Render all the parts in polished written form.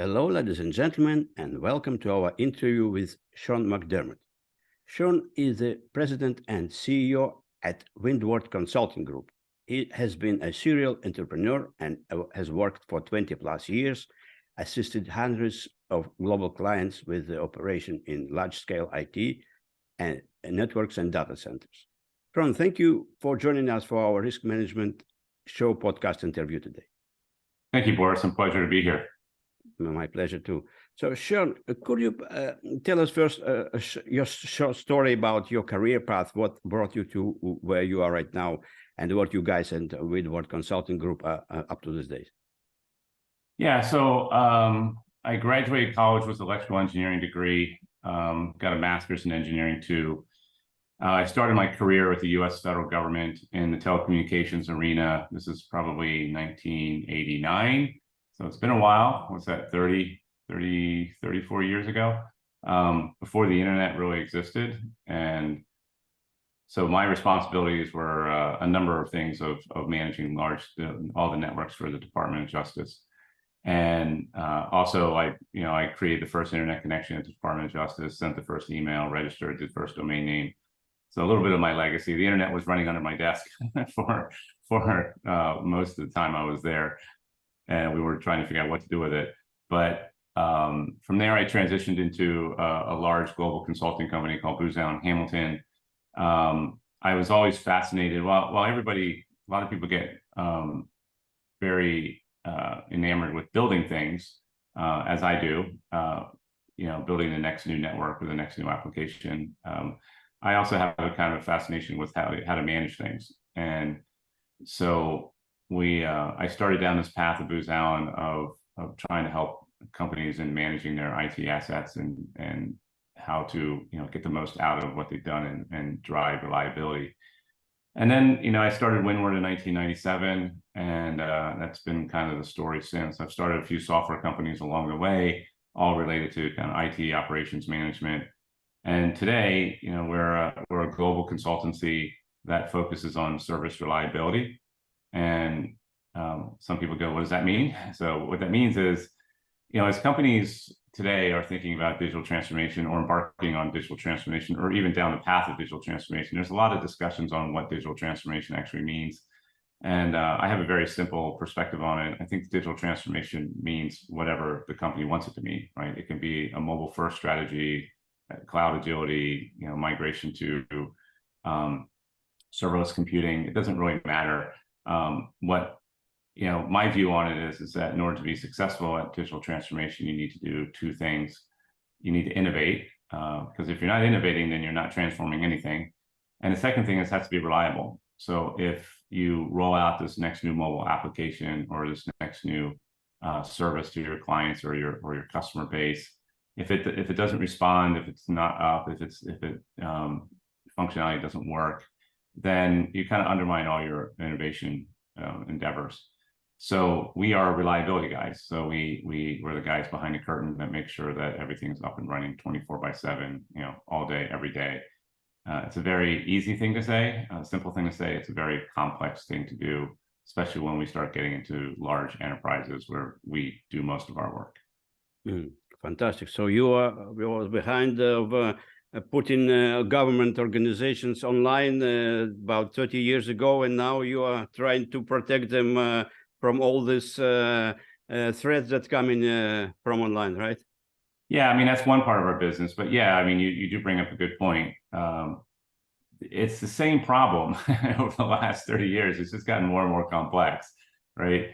Hello, ladies and gentlemen, and welcome to our interview with Sean McDermott. Sean is the president and CEO at Windward Consulting Group. He has been a serial entrepreneur and has worked for 20 plus years, assisted hundreds of global clients with the operation in large-scale IT and networks and data centers. Sean, thank you for joining us for our Risk Management Show podcast interview today. Thank you, Boris. It's a pleasure to be here. My pleasure too. So, Sean, could you tell us first your short story about your career path, what brought you to where you are right now, and what you guys and Windward Consulting Group are up to these days? Yeah, so I graduated college with an electrical engineering degree, got a master's in engineering too. I started my career with the U.S. federal government in the telecommunications arena. This is probably 1989. So it's been a while. What's that, 34 years ago, before the internet really existed. And so my responsibilities were a number of things of managing all the networks for the Department of Justice. And also I created the first internet connection at the Department of Justice, sent the first email, registered the first domain name. So a little bit of my legacy. The internet was running under my desk for most of the time I was there, and we were trying to figure out what to do with it. But from there, I transitioned into a large global consulting company called Booz Allen Hamilton. I was always fascinated. While a lot of people get very enamored with building things, as I do, building the next new network or the next new application. I also have a kind of fascination with how to manage things. And so I started down this path of Booz Allen of trying to help companies in managing their IT assets and how to get the most out of what they've done and drive reliability. And then I started Windward in 1997, and that's been kind of the story since. I've started a few software companies along the way, all related to kind of IT operations management. And today, we're a global consultancy that focuses on service reliability. And some people go, what does that mean? So what that means is, as companies today are thinking about digital transformation or embarking on digital transformation, or even down the path of digital transformation, there's a lot of discussions on what digital transformation actually means. And I have a very simple perspective on it. I think digital transformation means whatever the company wants it to mean, right? It can be a mobile first strategy, cloud agility, migration to serverless computing. It doesn't really matter. My view on it is that in order to be successful at digital transformation, you need to do two things. You need to innovate, because if you're not innovating, then you're not transforming anything. And the second thing is it has to be reliable. So if you roll out this next new mobile application or this next new service to your clients or your customer base, if it doesn't respond, if it's not up, if functionality doesn't work, then you kind of undermine all your innovation endeavors. So we are reliability guys. So we're the guys behind the curtain that make sure that everything's up and running 24/7, all day, every day. It's a very easy thing to say, a simple thing to say. It's a very complex thing to do, especially when we start getting into large enterprises where we do most of our work. Fantastic. So you are behind putting government organizations online about 30 years ago, and now you are trying to protect them from all this threats that come in from online, right? Yeah, that's one part of our business, but yeah, you do bring up a good point. It's the same problem over the last 30 years. It's just gotten more and more complex, right?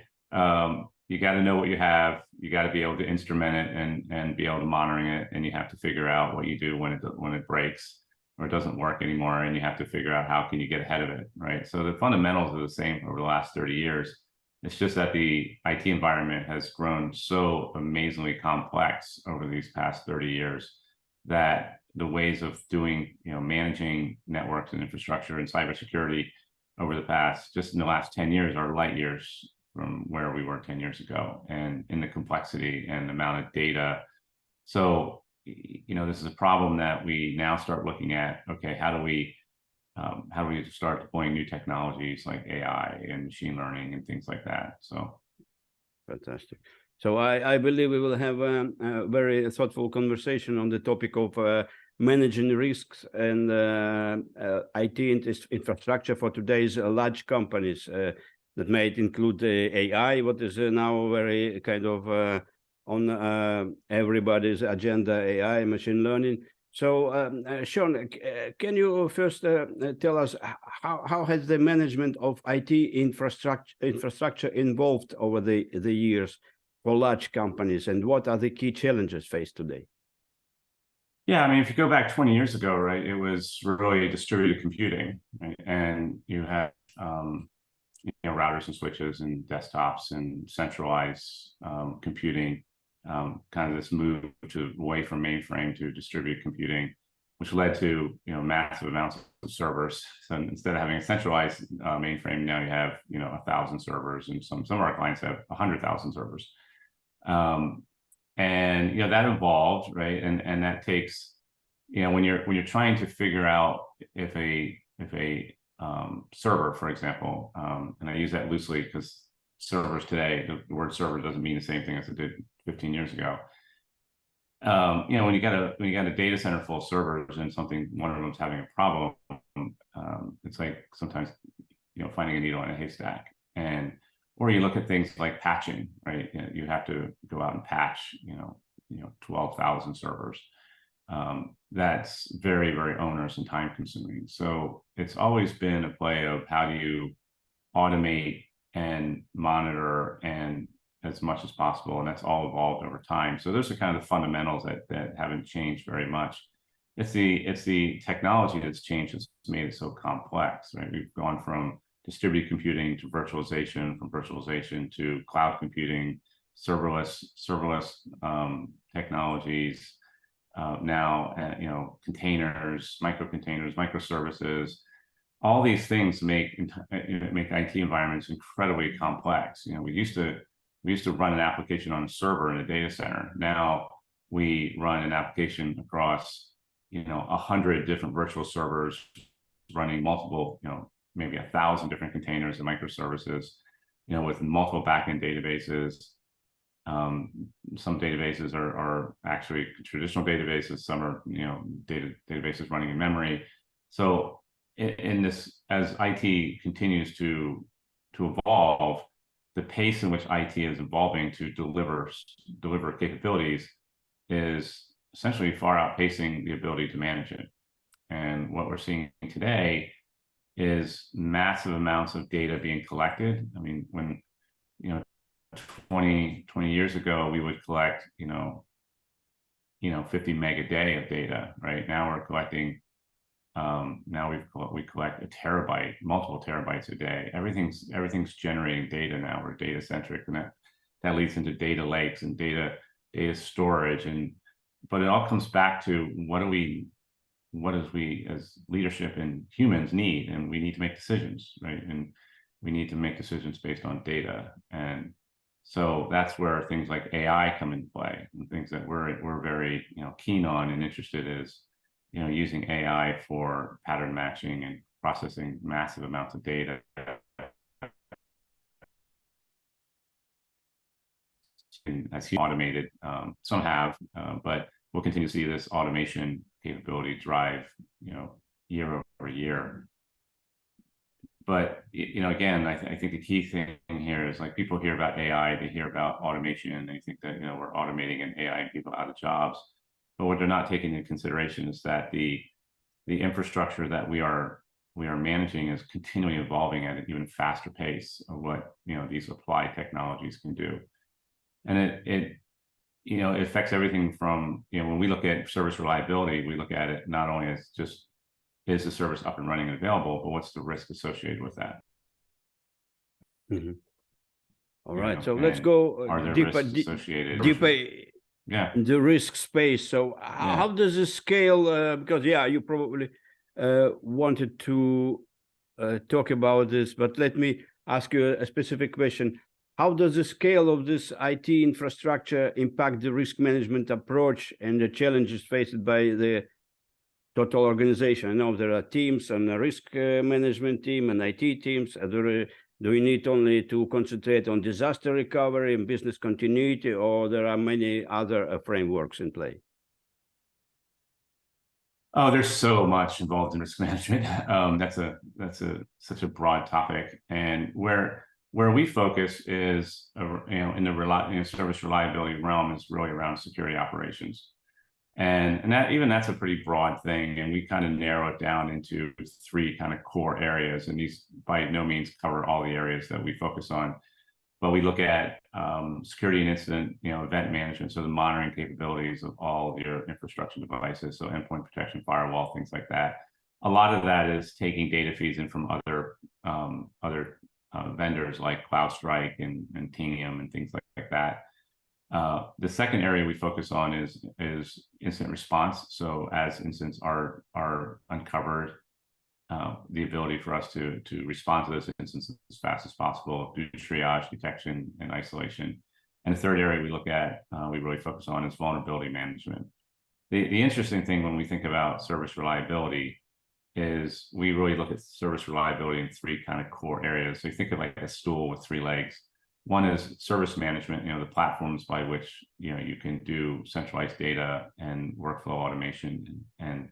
You got to know what you have. You got to be able to instrument it and be able to monitor it, and you have to figure out what you do when it breaks or it doesn't work anymore, and you have to figure out how can you get ahead of it, right? So the fundamentals are the same over the last 30 years. It's just that the IT environment has grown so amazingly complex over these past 30 years that the ways of doing, managing networks and infrastructure and cybersecurity over the past, just in the last 10 years, are light years from where we were 10 years ago, and in the complexity and amount of data. So, this is a problem that we now start looking at. Okay, how do we start deploying new technologies like AI and machine learning and things like that? So, fantastic. So I believe we will have a very thoughtful conversation on the topic of managing risks and IT infrastructure for today's large companies. That might include AI, what is now very kind of on everybody's agenda, AI, machine learning. So, Sean, can you first tell us how has the management of IT infrastructure evolved over the years for large companies, and what are the key challenges faced today? Yeah, I mean, if you go back 20 years ago, right, it was really distributed computing, right? And you had routers and switches and desktops and centralized computing, kind of this move away from mainframe to distributed computing, which led to massive amounts of servers. So instead of having a centralized mainframe, now you have 1,000 servers, and some of our clients have 100,000 servers. And that evolved, right? And that takes, when you're trying to figure out if a server, for example, and I use that loosely because servers today, the word server doesn't mean the same thing as it did 15 years ago. When you got a data center full of servers and one of them's having a problem, it's like sometimes finding a needle in a haystack. Or you look at things like patching, right? You have to go out and patch 12,000 servers. That's very, very onerous and time consuming. So it's always been a play of how do you automate and monitor and as much as possible, and that's all evolved over time. So those are kind of the fundamentals that haven't changed very much. It's the technology that's changed that's made it so complex, right? We've gone from distributed computing to virtualization, from virtualization to cloud computing, serverless technologies, now containers, microservices. All these things make IT environments incredibly complex. We used to run an application on a server in a data center. Now we run an application across 100 different virtual servers running multiple, maybe 1,000 different containers and microservices, with multiple backend databases. Some databases are actually traditional databases. Some are, databases running in memory. So in this, as IT continues to evolve, the pace in which IT is evolving to deliver capabilities is essentially far outpacing the ability to manage it. And what we're seeing today is massive amounts of data being collected. I mean, when 20 years ago, we would collect 50 meg a day of data. Right now, we're collecting. We collect a terabyte, multiple terabytes a day. Everything's generating data now. We're data centric, and that leads into data lakes and data storage. But it all comes back to what do we as leadership and humans need, and we need to make decisions, right? And we need to make decisions based on data. And so that's where things like AI come into play, and things that we're very keen on and interested is using AI for pattern matching and processing massive amounts of data. And as automated, some have, but we'll continue to see this automation capability drive, year over year. But again, I think the key thing here is, like, people hear about AI, they hear about automation, and they think that we're automating and AI people out of jobs. But what they're not taking into consideration is that the infrastructure that we are managing is continually evolving at an even faster pace of what these applied technologies can do, and it affects everything from when we look at service reliability, we look at it not only as just is the service up and running and available, but what's the risk associated with that? Mm-hmm. All right, so let's go deeper in the risk space. So how does this scale? Because you probably wanted to talk about this, but let me ask you a specific question. How does the scale of this IT infrastructure impact the risk management approach and the challenges faced by the total organization? I know there are teams and a risk management team and IT teams, other Do we need only to concentrate on disaster recovery and business continuity, or there are many other frameworks in play? Oh, there's so much involved in risk management. That's such a broad topic, and where we focus is, in the service reliability realm is really around security operations, and that's a pretty broad thing, and we kind of narrow it down into 3 kind of core areas, and these by no means cover all the areas that we focus on. But we look at security and incident, event management, so the monitoring capabilities of all of your infrastructure devices, so endpoint protection, firewall, things like that. A lot of that is taking data feeds in from other vendors like CloudStrike and Tanium and things like that. The second area we focus on is incident response. So as incidents are uncovered, the ability for us to respond to those incidents as fast as possible, do triage, detection, and isolation. And the third area we look at, we really focus on is vulnerability management. The interesting thing when we think about service reliability is we really look at service reliability in 3 kind of core areas. So you think of like a stool with 3 legs. One is service management, the platforms by which you can do centralized data and workflow automation and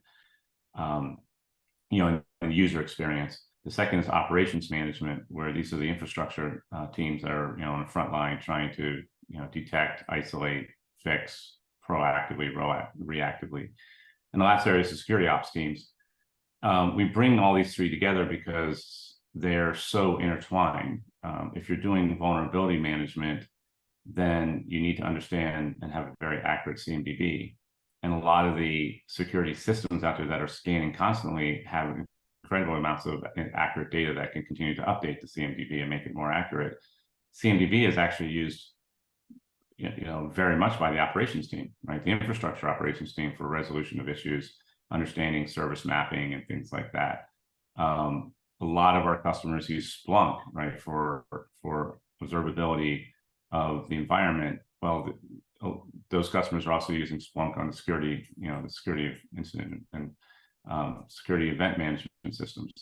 and user experience. The second is operations management, where these are the infrastructure teams that are on the front line trying to detect, isolate, fix proactively, reactively. And the last area is the security ops teams. We bring all these 3 together because they're so intertwined. If you're doing vulnerability management, then you need to understand and have a very accurate CMDB. And a lot of the security systems out there that are scanning constantly have incredible amounts of accurate data that can continue to update the CMDB and make it more accurate. CMDB is actually used, very much by the operations team, right? The infrastructure operations team for resolution of issues, understanding service mapping and things like that. A lot of our customers use Splunk, right, for observability of the environment. Well, those customers are also using Splunk on the security, the security of incident and security event management systems.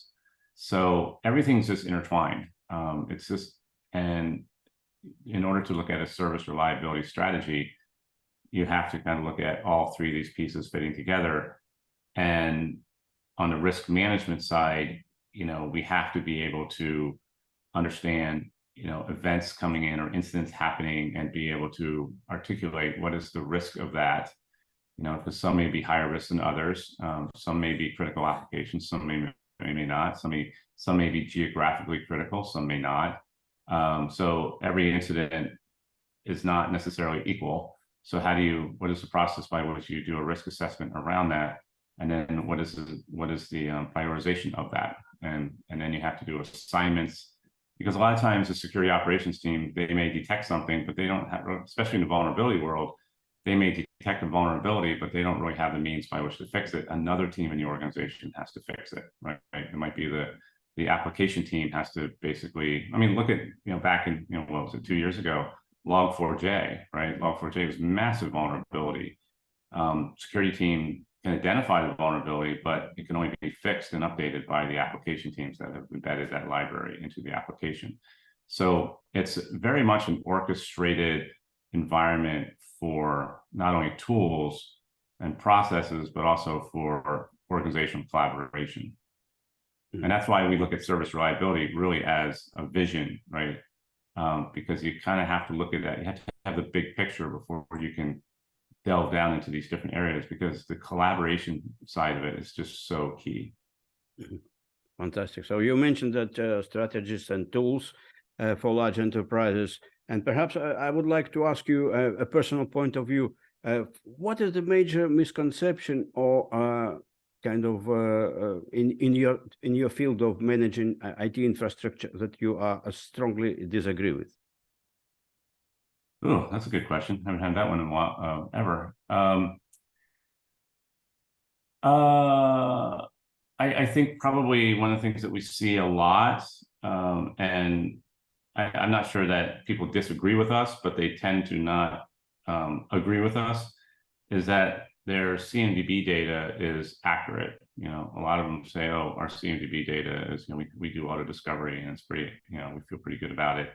So everything's just intertwined. And in order to look at a service reliability strategy, you have to kind of look at all 3 of these pieces fitting together. And on the risk management side, we have to be able to understand events coming in or incidents happening and be able to articulate what is the risk of that, because some may be higher risk than others. Some may be critical applications, some may not. Some may be geographically critical, some may not. So every incident is not necessarily equal. So what is the process by which you do a risk assessment around that? And then what is the prioritization of that? And then you have to do assignments, because a lot of times the security operations team, they may detect something, but they don't have, especially in the vulnerability world, they may detect a vulnerability, but they don't really have the means by which to fix it. Another team in the organization has to fix it, right? It might be the application team has to basically, look at, back in, what was it, 2 years ago, Log4j, right? Log4j was massive vulnerability. Security team can identify the vulnerability, but it can only be fixed and updated by the application teams that have embedded that library into the application. So it's very much an orchestrated environment for not only tools and processes, but also for organizational collaboration. And that's why we look at service reliability really as a vision, right? Because you kind of have to look at that. You have to have the big picture before you can delve down into these different areas, because the collaboration side of it is just so key. Fantastic. So you mentioned that strategies and tools for large enterprises, and perhaps I would like to ask you a personal point of view. What is the major misconception or kind of in your field of managing IT infrastructure that you strongly disagree with? Oh, that's a good question. I haven't had that one in a while, ever. I think probably one of the things that we see a lot, and I'm not sure that people disagree with us, but they tend to not agree with us, is that their CMDB data is accurate. A lot of them say, "Oh, our CMDB data is, we do auto discovery, and it's pretty, we feel pretty good about it."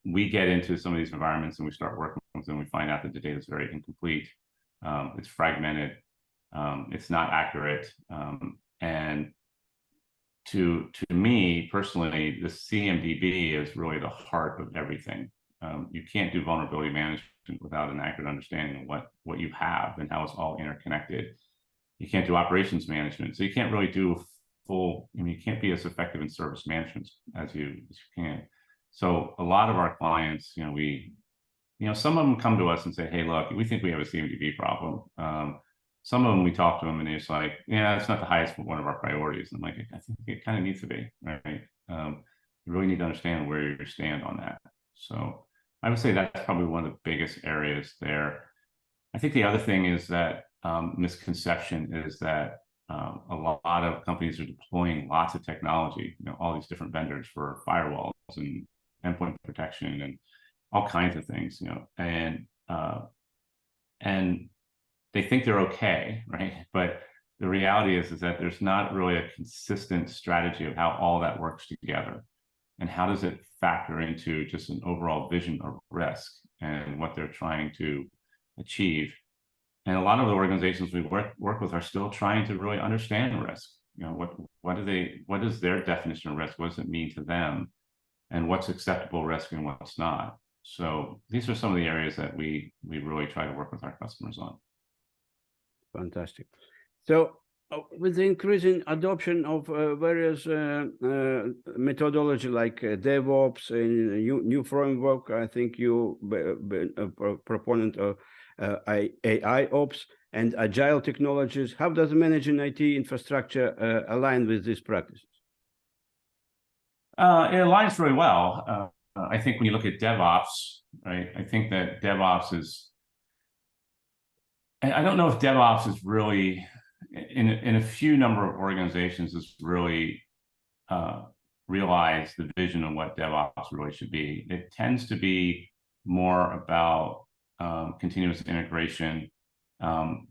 We get into some of these environments and we start working with them. We find out that the data is very incomplete. It's fragmented. It's not accurate. And to me personally, the CMDB is really the heart of everything. You can't do vulnerability management without an accurate understanding of what you have and how it's all interconnected. You can't do operations management, so you can't really do full. You can't be as effective in service management as you can. So a lot of our clients, some of them come to us and say, "Hey, look, we think we have a CMDB problem." Some of them, we talk to them and it's like, "Yeah, it's not the highest one of our priorities." And I'm like, "I think it kind of needs to be, right?" You really need to understand where you stand on that. So I would say that's probably one of the biggest areas there. I think the other thing is that misconception is that a lot of companies are deploying lots of technology, all these different vendors for firewalls and endpoint protection and all kinds of things, and they think they're okay, right? But the reality is that there's not really a consistent strategy of how all that works together. And how does it factor into just an overall vision of risk and what they're trying to achieve? And a lot of the organizations we work with are still trying to really understand risk. What is their definition of risk? What does it mean to them? And what's acceptable risk and what's not? So these are some of the areas that we really try to work with our customers on. Fantastic. So with the increasing adoption of various methodology like DevOps and new framework, I think you been a proponent of AIOps and agile technologies. How does managing IT infrastructure align with these practices? It aligns really well. I think when you look at DevOps, right, I think that DevOps is, I don't know if DevOps is really, in a few number of organizations, has really realized the vision of what DevOps really should be. It tends to be more about continuous integration,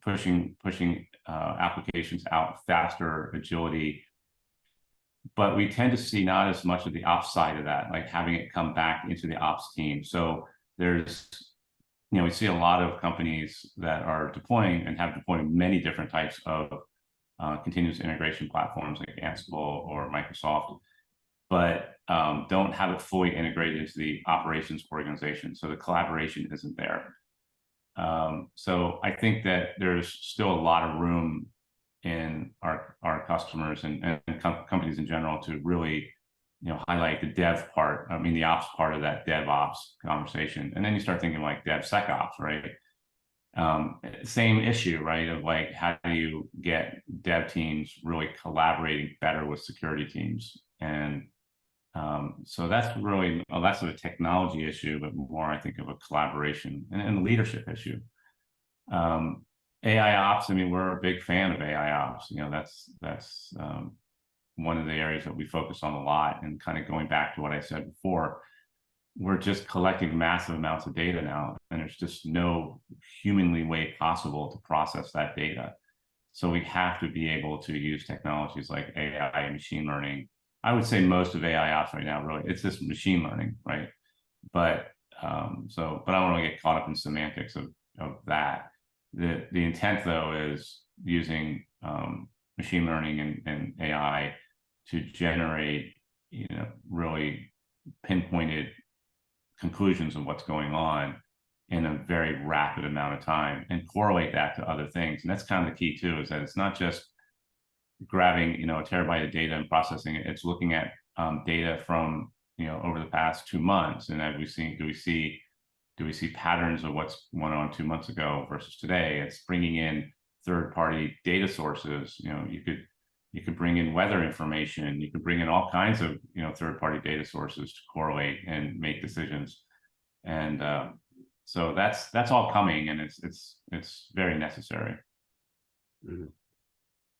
pushing applications out faster, agility. But we tend to see not as much of the ops side of that, like having it come back into the ops team. So there's, we see a lot of companies that are deploying and have deployed many different types of continuous integration platforms like Ansible or Microsoft, but don't have it fully integrated into the operations organization. So the collaboration isn't there. So I think that there's still a lot of room in our customers and companies in general to really, highlight the dev part. I mean, the ops part of that DevOps conversation. And then you start thinking like DevSecOps, right? Same issue, right? Of like, how do you get dev teams really collaborating better with security teams? And so that's really less of a technology issue, but more, I think, of a collaboration and a leadership issue. AIOps, I mean, we're a big fan of AIOps. That's one of the areas that we focus on a lot. And kind of going back to what I said before, we're just collecting massive amounts of data now, and there's just no humanly way possible to process that data. So we have to be able to use technologies like AI and machine learning. I would say most of AIOps right now, really, it's just machine learning, right? But but I don't want to get caught up in semantics of that. The intent, though, is using machine learning and AI to generate, really pinpointed conclusions of what's going on in a very rapid amount of time and correlate that to other things. And that's kind of the key too, is that it's not just grabbing, a terabyte of data and processing it. It's looking at data from, over the past 2 months. And do we see patterns of what's went on 2 months ago versus today? It's bringing in third-party data sources. You could bring in weather information. You could bring in all kinds of, third-party data sources to correlate and make decisions. And so that's all coming, and it's very necessary. Mm-hmm.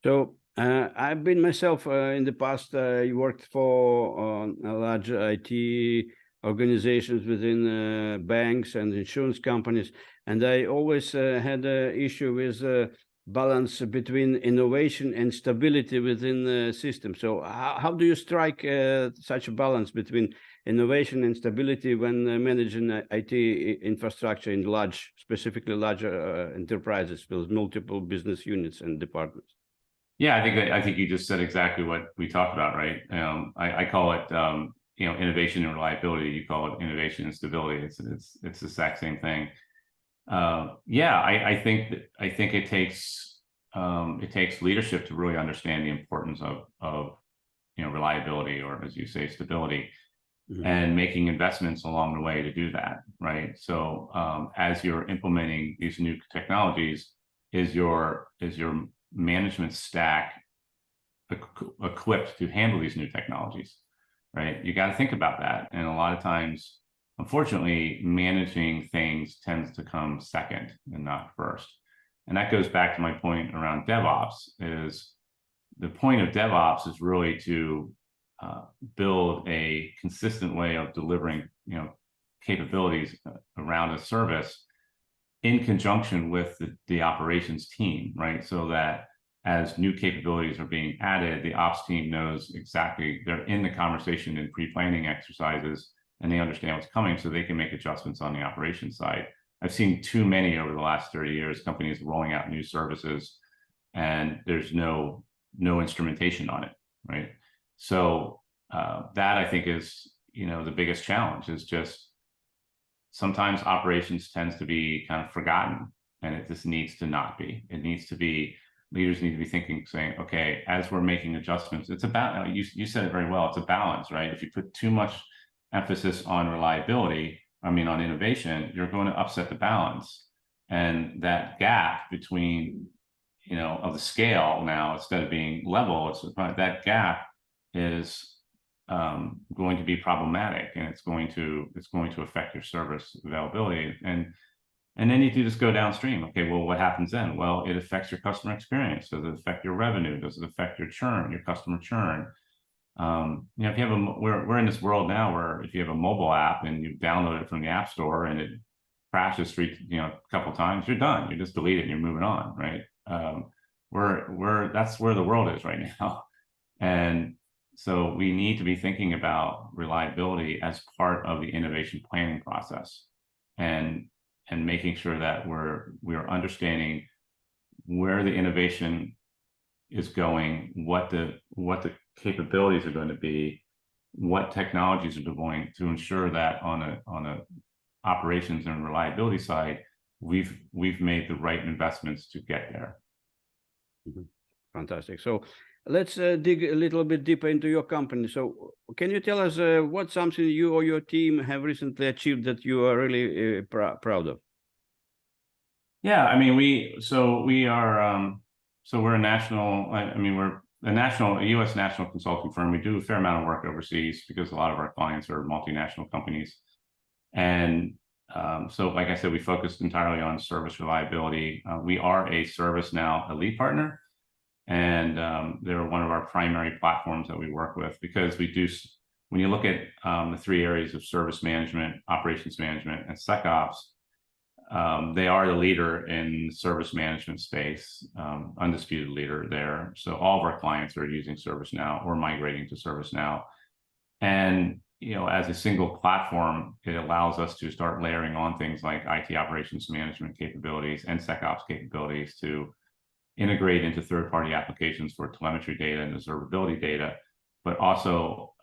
So I've been myself in the past. I worked for a large IT organizations within banks and insurance companies, and I always had an issue with balance between innovation and stability within the system. So how do you strike such a balance between innovation and stability when managing IT infrastructure in specifically larger enterprises with multiple business units and departments? Yeah, I think you just said exactly what we talked about, right? I call it innovation and reliability. You call it innovation and stability. It's the exact same thing. I think it takes leadership to really understand the importance of reliability, or as you say, stability, and making investments along the way to do that, right? So as you're implementing these new technologies, is your management stack equipped to handle these new technologies, right? You got to think about that. And a lot of times, unfortunately, managing things tends to come second and not first. And that goes back to my point around DevOps. Is the point of DevOps is really to build a consistent way of delivering, capabilities around a service in conjunction with the operations team, right? So that as new capabilities are being added, the ops team knows exactly, they're in the conversation and pre-planning exercises, and they understand what's coming so they can make adjustments on the operations side. I've seen too many over the last 30 years, companies rolling out new services and there's no instrumentation on it, right? So that I think is, the biggest challenge, is just sometimes operations tends to be kind of forgotten, and it just needs to not be. It needs to be, leaders need to be thinking, saying, okay, as we're making adjustments, it's about, you said it very well, it's a balance, right? If you put too much emphasis on reliability, on innovation, you're going to upset the balance. And that gap between, of the scale now, instead of being level, that gap is going to be problematic, and it's going to affect your service availability. And then you do just go downstream. Okay, well, what happens then? Well, it affects your customer experience. Does it affect your revenue? Does it affect your churn, your customer churn? If you have we're in this world now where if you have a mobile app and you download it from the App Store and it crashes a couple times, you're done. You just delete it and you're moving on, right? That's where the world is right now. And so we need to be thinking about reliability as part of the innovation planning process, and making sure that we're understanding where the innovation is going, what the capabilities are going to be, what technologies are going to ensure that on a operations and reliability side, we've made the right investments to get there. Fantastic. So let's dig a little bit deeper into your company. So can you tell us what's something you or your team have recently achieved that you are really proud of? Yeah, I mean, we're a national, we're a U.S. national consulting firm. We do a fair amount of work overseas because a lot of our clients are multinational companies. And so, like I said, we focused entirely on service reliability. We are a ServiceNow elite partner, and they're one of our primary platforms that we work with, because we do, when you look at the three areas of service management, operations management, and SecOps, they are the leader in the service management space, undisputed leader there. So all of our clients are using ServiceNow or migrating to ServiceNow. And, as a single platform, it allows us to start layering on things like IT operations management capabilities and SecOps capabilities to integrate into third-party applications for telemetry data and observability data, but also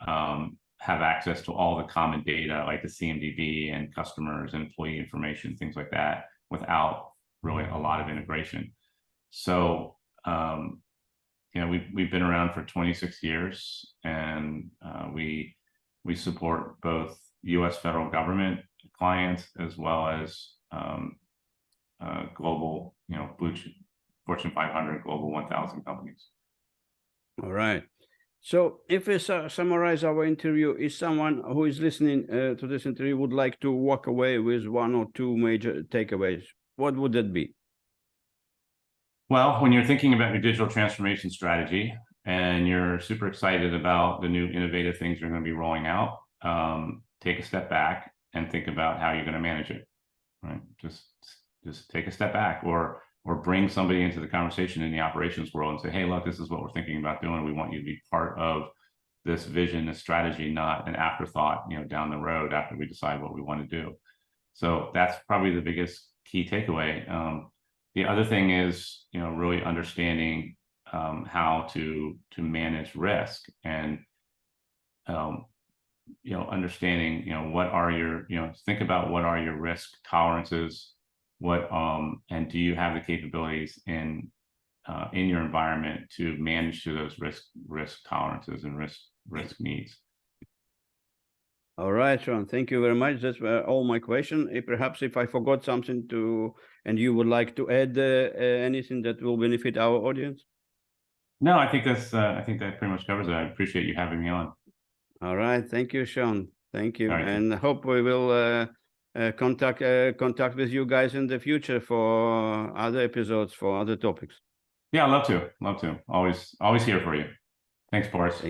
have access to all the common data like the CMDB and customers and employee information, things like that, without really a lot of integration. So, we've been around for 26 years, and we support both U.S. federal government clients as well as global, Fortune 500, Global 1000 companies. All right. So if we summarize our interview, if someone who is listening to this interview would like to walk away with one or two major takeaways, what would that be? Well, when you're thinking about your digital transformation strategy and you're super excited about the new innovative things you're going to be rolling out, take a step back and think about how you're going to manage it, right? Just take a step back, or bring somebody into the conversation in the operations world and say, hey, look, this is what we're thinking about doing. We want you to be part of this vision, this strategy, not an afterthought, down the road after we decide what we want to do. So that's probably the biggest key takeaway. The other thing is, really understanding how to manage risk, and understanding, what are your, think about what are your risk tolerances, and do you have the capabilities in your environment to manage to those risk tolerances and risk needs. All right, Sean, thank you very much. That's all my question. Perhaps if I forgot something and you would like to add anything that will benefit our audience? No, I think that pretty much covers it. I appreciate you having me on. All right, thank you, Sean. Thank you, All right. And I hope we will contact with you guys in the future for other episodes, for other topics. Yeah, I'd love to. Always here for you. Thanks, Boris.